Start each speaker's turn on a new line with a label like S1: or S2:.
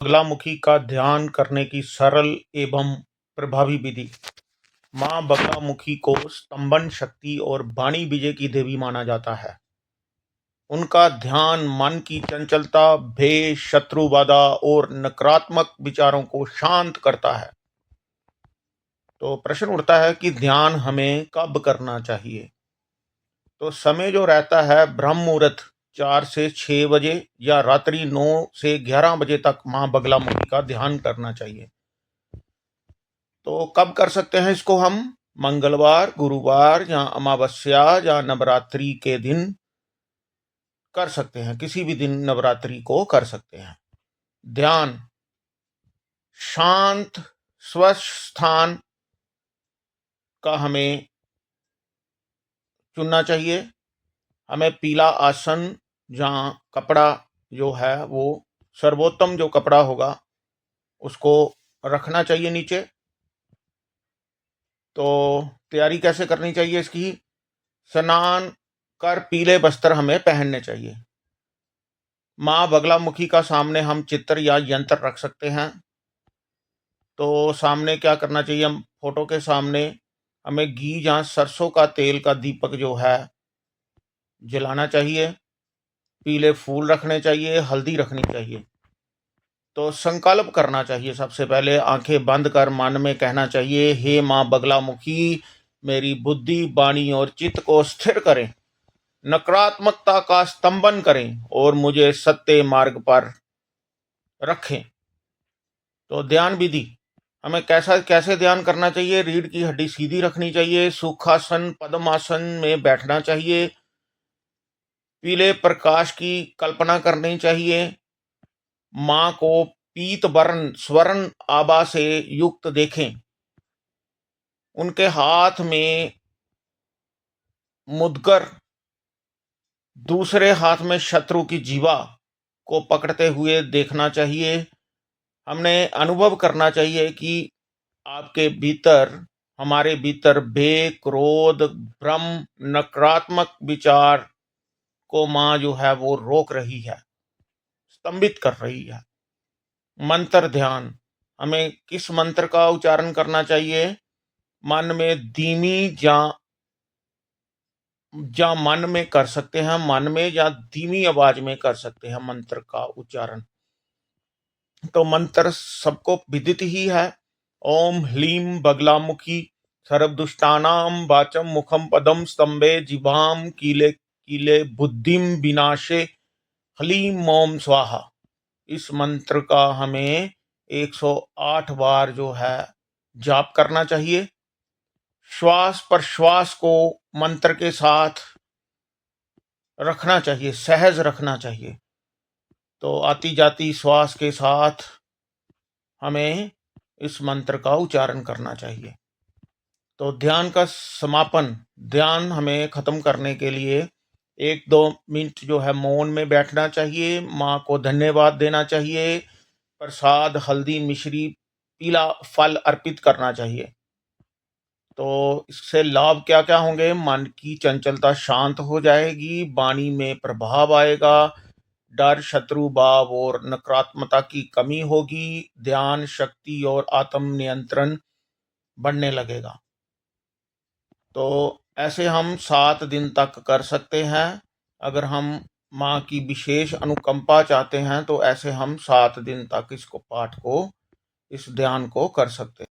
S1: बगलामुखी का ध्यान करने की सरल एवं प्रभावी विधि। मां बगलामुखी को स्तंभन शक्ति और वाणी विजय की देवी माना जाता है। उनका ध्यान मन की चंचलता, भय, शत्रु बाधा और नकारात्मक विचारों को शांत करता है। तो प्रश्न उठता है कि ध्यान हमें कब करना चाहिए। तो समय जो रहता है ब्रह्म मुहूर्त 4 से 6 बजे या रात्रि 9 से 11 बजे तक मां बगलामुखी का ध्यान करना चाहिए। तो कब कर सकते हैं इसको हम? मंगलवार, गुरुवार या अमावस्या या नवरात्रि के दिन कर सकते हैं। किसी भी दिन नवरात्रि को कर सकते हैं। ध्यान शांत स्वच्छ स्थान का हमें चुनना चाहिए। हमें पीला आसन जहाँ कपड़ा जो है वो सर्वोत्तम जो कपड़ा होगा उसको रखना चाहिए नीचे। तो तैयारी कैसे करनी चाहिए इसकी? स्नान कर पीले वस्त्र हमें पहनने चाहिए। माँ बगलामुखी का सामने हम चित्र या यंत्र रख सकते हैं। तो सामने क्या करना चाहिए? हम फोटो के सामने हमें घी या सरसों का तेल का दीपक जो है जलाना चाहिए। पीले फूल रखने चाहिए, हल्दी रखनी चाहिए। तो संकल्प करना चाहिए। सबसे पहले आंखें बंद कर मन में कहना चाहिए, हे माँ बगलामुखी, मेरी बुद्धि, वाणी और चित्त को स्थिर करें, नकारात्मकता का स्तंभन करें और मुझे सत्य मार्ग पर रखें। तो ध्यान विधि हमें कैसे ध्यान करना चाहिए? रीढ़ की हड्डी सीधी रखनी चाहिए, सुखासन पद्मासन में बैठना चाहिए, पीले प्रकाश की कल्पना करनी चाहिए, मां को पीत वर्ण स्वर्ण आभा से युक्त देखें, उनके हाथ में मुदगर, दूसरे हाथ में शत्रु की जीवा को पकड़ते हुए देखना चाहिए। हमने अनुभव करना चाहिए कि आपके भीतर, हमारे भीतर भय, क्रोध, भ्रम, नकारात्मक विचार को मां जो है वो रोक रही है, स्तंभित कर रही है। मंत्र ध्यान हमें किस मंत्र का उच्चारण करना चाहिए? मन में धीमी या मन में कर सकते हैं, मन में या धीमी आवाज में कर सकते हैं मंत्र का उच्चारण। तो मंत्र सबको विदित ही है। ओम ह्लीम बगलामुखी सर्वदुष्टानां वाचम मुखम पदम स्तंभे जिह्वाम कीले कीले बुद्धिम विनाशे ह्लीम ओम स्वाहा। इस मंत्र का हमें 108 बार जो है जाप करना चाहिए। श्वास पर श्वास को मंत्र के साथ रखना चाहिए, सहज रखना चाहिए। तो आती जाती श्वास के साथ हमें इस मंत्र का उच्चारण करना चाहिए। तो ध्यान का समापन, ध्यान हमें खत्म करने के लिए 1-2 मिनट जो है मौन में बैठना चाहिए, माँ को धन्यवाद देना चाहिए, प्रसाद, हल्दी, मिश्री, पीला फल अर्पित करना चाहिए। तो इससे लाभ क्या क्या होंगे? मन की चंचलता शांत हो जाएगी, वाणी में प्रभाव आएगा, डर, शत्रु भाव और नकारात्मकता की कमी होगी, ध्यान शक्ति और आत्म नियंत्रण बढ़ने लगेगा। तो ऐसे हम 7 दिन तक कर सकते हैं। अगर हम माँ की विशेष अनुकंपा चाहते हैं तो ऐसे हम 7 दिन तक इसको पाठ को, इस ध्यान को कर सकते हैं।